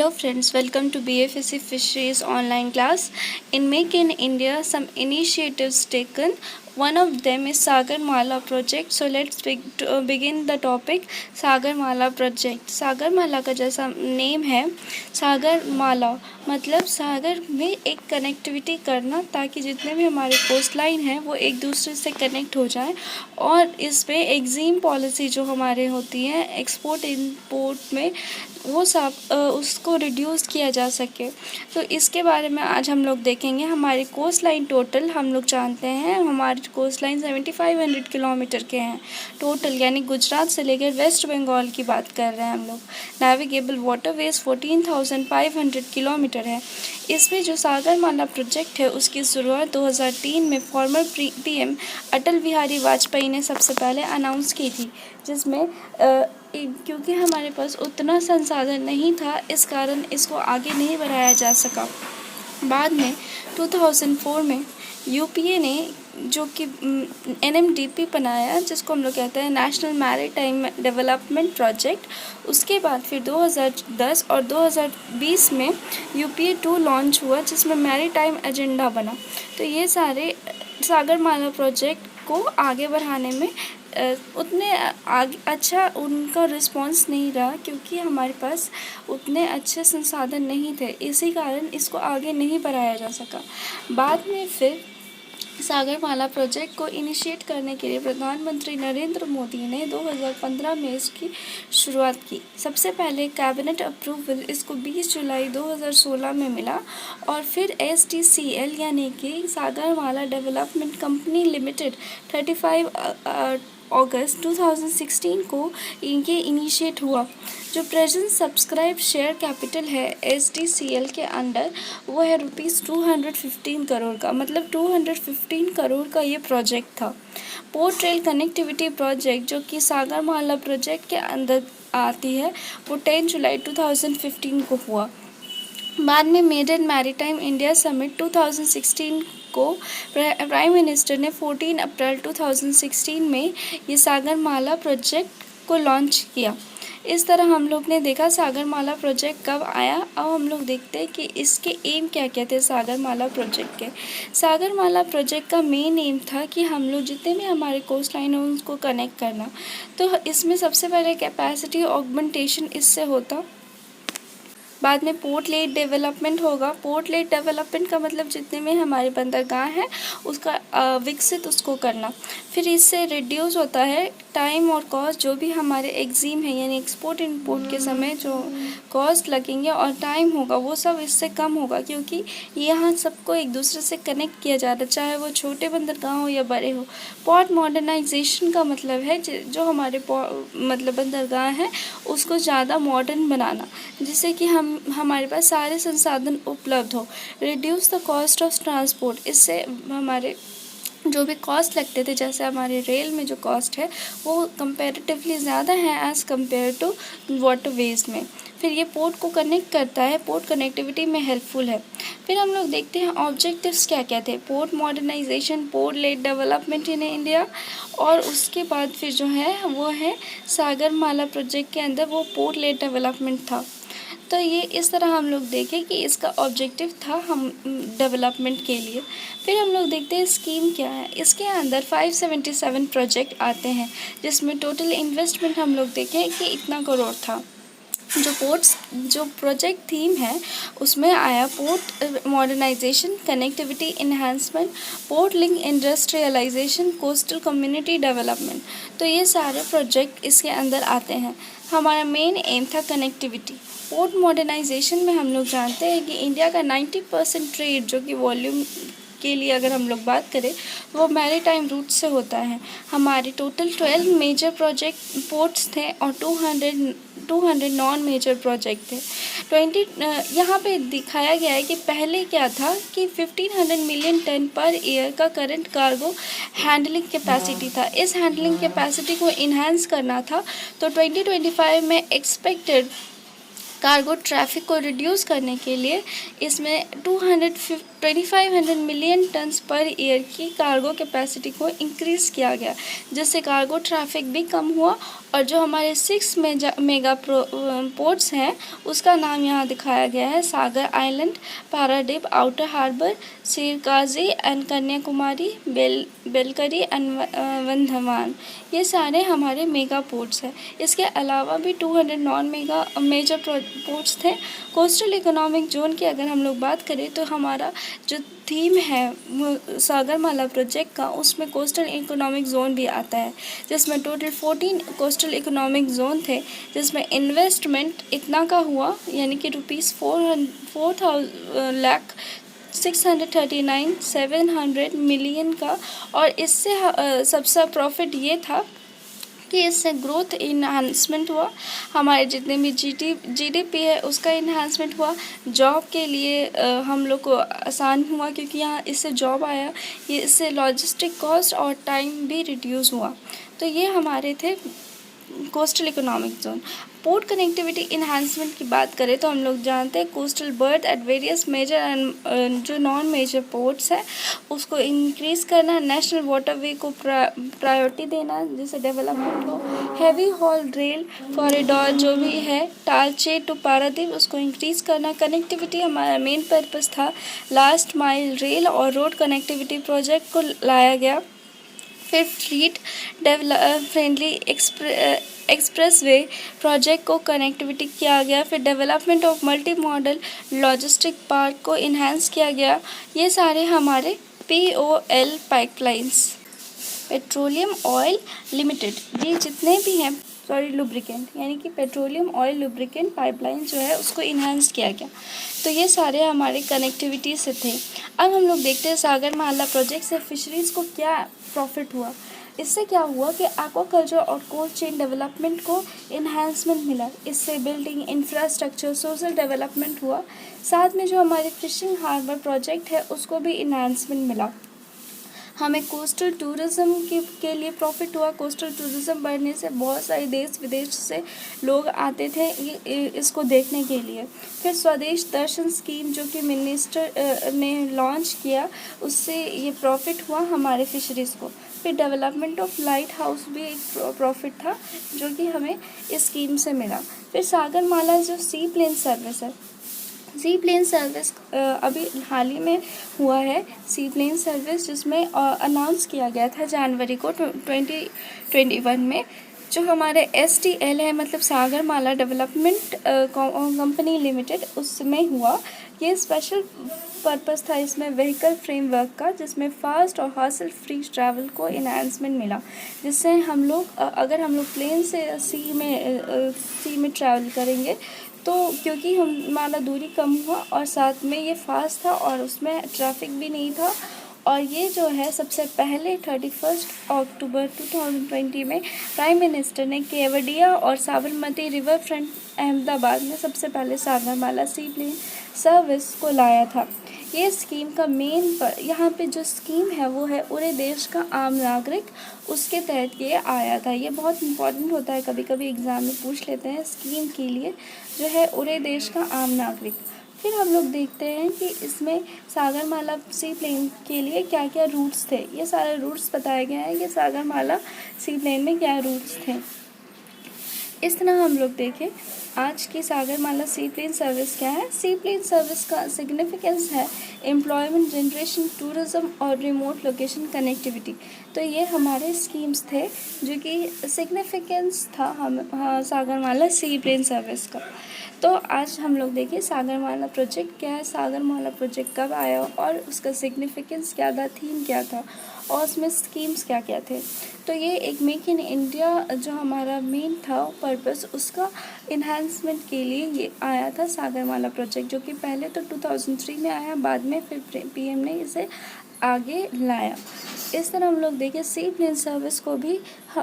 Hello friends, welcome to BFSC Fisheries online class. In Make in India, some initiatives taken. One of them is Sagar Mala project. So let's begin the topic. Sagar Mala project. Sagar Mala का जैसा name है सागर माला मतलब सागर में एक connectivity करना ताकि जितने भी हमारे कोस्ट लाइन हैं वो एक दूसरे से कनेक्ट हो जाएं और इस पे एग्जीम पॉलिसी जो हमारे होती है एक्सपोर्ट इंपोर्ट में वो सब उसको रिड्यूस किया जा सके. तो इसके बारे में आज हम लोग देखेंगे. हमारी कोस्ट लाइन टोटल हम लोग जानते हैं हमारी कोस्ट लाइन 7500 किलोमीटर के हैं टोटल, यानी गुजरात से लेकर वेस्ट बंगाल की बात कर रहे हैं हम लोग. नेविगेबल वाटरवेज 14,500 किलोमीटर है. इसमें जो सागर माला प्रोजेक्ट है उसकी शुरुआत 2003 में फॉर्मर पीएम अटल बिहारी वाजपेयी ने सबसे पहले अनाउंस की थी, जिसमें क्योंकि हमारे पास उतना संसाधन नहीं था इस कारण इसको आगे नहीं बढ़ाया जा सका. बाद में 2004 में यूपीए ने जो कि NMDP बनाया जिसको हम लोग कहते हैं नेशनल मैरीटाइम डेवलपमेंट प्रोजेक्ट. उसके बाद फिर 2010 और 2020 में UPA 2 लॉन्च हुआ जिसमें मैरीटाइम एजेंडा बना. तो ये सारे सागरमाला प्रोजेक्ट को आगे बढ़ाने में उतने अच्छा उनका रिस्पांस नहीं रहा क्योंकि हमारे पास उतने अच्छे संसाधन नहीं थे, इसी कारण इसको आगे नहीं बढ़ाया जा सका. बाद में फिर सागरमाला प्रोजेक्ट को इनिशिएट करने के लिए प्रधानमंत्री नरेंद्र मोदी ने 2015 में इसकी शुरुआत की. सबसे पहले कैबिनेट अप्रूवल इसको 20 जुलाई 2016 में मिला और फिर STCL यानी कि सागरमाला डेवलपमेंट कंपनी लिमिटेड 35 अगस्त 2016 को इनके इनिशिएट हुआ. जो प्रेजेंट सब्सक्राइब शेयर कैपिटल है STCL के अंडर वो है ₹215 करोड़ का, मतलब 215 करोड़ का ये प्रोजेक्ट था. पोर्ट रेल कनेक्टिविटी प्रोजेक्ट जो कि सागरमाला प्रोजेक्ट के अंदर आती है वो 10 जुलाई 2015 को हुआ. बाद में मेडन मैरीटाइम इंडिया समिट 2016 को प्राइम मिनिस्टर ने 14 अप्रैल 2016 में ये सागरमाला प्रोजेक्ट को लॉन्च किया. इस तरह हम लोग ने देखा सागरमाला प्रोजेक्ट कब आया. अब हम लोग देखते हैं कि इसके एम क्या क्या थे. सागरमाला प्रोजेक्ट के सागरमाला प्रोजेक्ट का मेन एम था कि हम लोग जितने भी हमारे कोस्ट लाइन हैं उनको कनेक्ट करना. तो इसमें सबसे पहले कैपेसिटी ऑगमेंटेशन इससे होता. बाद में पोर्ट लेड डेवलपमेंट होगा. पोर्ट लेड डेवलपमेंट का मतलब जितने में हमारे बंदरगाह हैं उसका विकसित उसको करना. फिर इससे रिड्यूस होता है टाइम और कॉस्ट. जो भी हमारे एग्जीम है यानी एक्सपोर्ट इंपोर्ट के समय जो कॉस्ट लगेंगे और टाइम होगा वो सब इससे कम होगा क्योंकि यहाँ सबको एक दूसरे से कनेक्ट किया जा रहा है, चाहे वो छोटे बंदरगाह हो या बड़े हो. पोर्ट मॉडर्नाइजेशन का मतलब है जो हमारे मतलब बंदरगाह हैं उसको ज़्यादा मॉडर्न बनाना जिससे कि हमारे पास सारे संसाधन उपलब्ध हो. Reduce the cost of transport. इससे हमारे जो भी कॉस्ट लगते थे जैसे हमारे रेल में जो कॉस्ट है वो कंपैरेटिवली ज़्यादा है एज़ कम्पेयर टू वाटरवेज में. फिर ये पोर्ट को कनेक्ट करता है, पोर्ट कनेक्टिविटी में हेल्पफुल है. फिर हम लोग देखते हैं ऑब्जेक्टिव्स क्या क्या थे. Port modernisation, port led development in India और उसके बाद फिर जो है वो है सागरमाला प्रोजेक्ट के अंदर वो पोर्ट लेड डेवलपमेंट था. तो ये इस तरह हम लोग देखें कि इसका ऑब्जेक्टिव था हम डेवलपमेंट के लिए. फिर हम लोग देखते हैं स्कीम क्या है. इसके अंदर 577 प्रोजेक्ट आते हैं जिसमें टोटल इन्वेस्टमेंट हम लोग देखें कि इतना करोड़ था. जो प्रोजेक्ट थीम है उसमें आया port modernisation, connectivity enhancement, port link industrialisation, coastal community development. तो ये सारे प्रोजेक्ट इसके अंदर आते हैं. हमारा मेन एम था कनेक्टिविटी. पोर्ट मॉडर्नाइजेशन में हम लोग जानते हैं कि इंडिया का 90% ट्रेड जो कि वॉल्यूम के लिए अगर हम लोग बात करें वो मैरीटाइम रूट से होता है. हमारे टोटल 12 मेजर प्रोजेक्ट पोर्ट्स थे और 200 नॉन मेजर प्रोजेक्ट थे. 20 यहाँ पे दिखाया गया है कि पहले क्या था कि 1500 मिलियन टन पर ईयर का करंट कार्गो हैंडलिंग कैपेसिटी था. इस हैंडलिंग कैपेसिटी को इन्हांस करना था. तो 2025 में एक्सपेक्टेड कार्गो ट्रैफिक को रिड्यूस करने के लिए इसमें 2500 मिलियन टन्स पर ईयर की कार्गो कैपेसिटी को इंक्रीज़ किया गया, जिससे कार्गो ट्रैफिक भी कम हुआ। और जो हमारे 6 मेगा पोर्ट्स हैं उसका नाम यहाँ दिखाया गया है: Sagar island, Paradip outer harbour, Sirkazhi and Kanyakumari, Belekeri and Vadhavan. ये सारे हमारे मेगा पोर्ट्स हैं। इसके अलावा भी 200 नॉन मेगा मेजर पोर्ट्स थे। कोस्टल इकोनॉमिक जोन की अगर हम लोग बात करें तो हमारा जो थीम है वो सागरमाला प्रोजेक्ट का, उसमें कोस्टल इकोनॉमिक जोन भी आता है, जिसमें टोटल 14 कोस्टल इकोनॉमिक जोन थे, जिसमें इन्वेस्टमेंट इतना का हुआ, यानी कि ₹4,639,700 मिलियन का। और इससे सबसे प्रॉफिट ये था कि इससे ग्रोथ इन्हांसमेंट हुआ, हमारे जितने भी जीडीपी है उसका इन्हांसमेंट हुआ, जॉब के लिए हम लोग को आसान हुआ क्योंकि यहाँ इससे जॉब आया, ये इससे लॉजिस्टिक कॉस्ट और टाइम भी रिड्यूस हुआ। तो ये हमारे थे coastal economic zone. Port connectivity enhancement की बात करें तो हम लोग जानते हैं coastal berth at various major and जो नॉन मेजर पोर्ट्स है उसको इंक्रीज़ करना, नेशनल वाटरवे को प्रायोरिटी देना जिससे डेवलपमेंट हो, हैवी हॉल रेल कॉरिडोर जो भी है टालचे टू पारादीप उसको इंक्रीज़ करना। कनेक्टिविटी हमारा मेन पर्पस था, लास्ट माइल रेल और रोड कनेक्टिविटी प्रोजेक्ट को लाया गया। फिर फ्लीट फ्रेंडली एक्सप्रेसवे प्रोजेक्ट को कनेक्टिविटी किया गया। फिर development of multi modal logistic park को इन्हांस किया गया। ये सारे हमारे POL pipelines, petroleum oil limited, ये जितने भी हैं लुब्रिकेंट यानी कि पेट्रोलियम ऑयल लुब्रिकेंट पाइपलाइन जो है उसको इन्हांस किया गया। तो ये सारे हमारे कनेक्टिविटी से थे। अब हम लोग देखते हैं सागरमाला प्रोजेक्ट से फिशरीज़ को क्या प्रॉफिट हुआ। इससे क्या हुआ कि एक्वाकल्चर और कोल्ड चेन डेवलपमेंट को इन्हांसमेंट मिला, इससे बिल्डिंग इंफ्रास्ट्रक्चर सोशल डेवलपमेंट हुआ। साथ में जो हमारे फिशिंग हार्बर प्रोजेक्ट है उसको भी इन्हांसमेंट मिला। हमें कोस्टल टूरिज़्म के लिए प्रॉफिट हुआ। कोस्टल टूरिज़्म बढ़ने से बहुत सारे देश विदेश से लोग आते थे इसको देखने के लिए। फिर स्वदेश दर्शन स्कीम जो कि मिनिस्टर ने लॉन्च किया, उससे ये प्रॉफिट हुआ हमारे फिशरीज़ को। फिर डेवलपमेंट ऑफ लाइट हाउस भी एक प्रॉफिट था जो कि हमें इस स्कीम से मिला। फिर सागरमाला जो सी प्लेन सर्विस है, सी प्लेन सर्विस अभी हाल ही में हुआ है सी प्लेन सर्विस, जिसमें अनाउंस किया गया था जनवरी को 2021 में। जो हमारे STL है मतलब सागरमाला डेवलपमेंट कंपनी लिमिटेड, उसमें हुआ। ये स्पेशल पर्पस था इसमें व्हीकल फ्रेमवर्क का, जिसमें फास्ट और हासिल फ्री ट्रैवल को इन्हांसमेंट मिला, जिससे हम लोग अगर हम लोग प्लेन से सी में ट्रैवल करेंगे तो क्योंकि हमारा दूरी कम हुआ और साथ में ये फास्ट था और उसमें ट्रैफिक भी नहीं था। और ये जो है सबसे पहले 31 अक्टूबर 2020 में प्राइम मिनिस्टर ने केवडिया और साबरमती रिवर फ्रंट अहमदाबाद में सबसे पहले सागरमाला सी प्लेन सर्विस को लाया था। ये स्कीम का यहाँ पे जो स्कीम है वो है पूरे देश का आम नागरिक, उसके तहत ये आया था। ये बहुत इम्पोर्टेंट होता है, कभी कभी एग्ज़ाम में पूछ लेते हैं स्कीम के लिए, जो है पूरे देश का आम नागरिक। फिर हम लोग देखते हैं कि इसमें सागरमाला सी प्लेन के लिए क्या क्या रूट्स थे। ये सारे रूट्स बताए गए हैं कि सागरमाला सी प्लेन में क्या रूट्स थे। इस तरह हम लोग देखें आज की सागरमाला सी प्लेन सर्विस क्या है। सी प्लेन सर्विस का सिग्निफिकेंस है एम्प्लॉयमेंट जनरेशन, टूरिज़्म और रिमोट लोकेशन कनेक्टिविटी। तो ये हमारे स्कीम्स थे जो कि सिग्निफिकेंस था सागरमाला सी प्लेन सर्विस का। तो आज हम लोग देखिए सागरमाला प्रोजेक्ट क्या है, सागरमाला प्रोजेक्ट कब आया और उसका सिग्निफिकेंस क्या था, थीम क्या था और उसमें स्कीम्स क्या क्या थे। तो ये एक मेक इन इंडिया जो हमारा मेन था पर्पस, उसका इन्हांसमेंट के लिए ये आया था सागरमाला प्रोजेक्ट, जो कि पहले तो 2003 में आया, बाद में फिर PM ने इसे आगे लाया। इस तरह हम लोग देखें सी प्लेन सर्विस को भी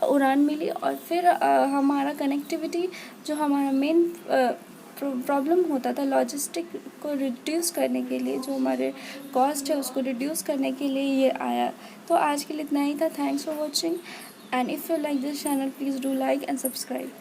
उड़ान मिली। और फिर हमारा कनेक्टिविटी जो हमारा मेन प्रॉब्लम होता था लॉजिस्टिक को रिड्यूस करने के लिए, जो हमारे कॉस्ट है उसको रिड्यूस करने के लिए ये आया। तो आज के लिए इतना ही था। Thanks for watching and if you like this channel please do like and subscribe.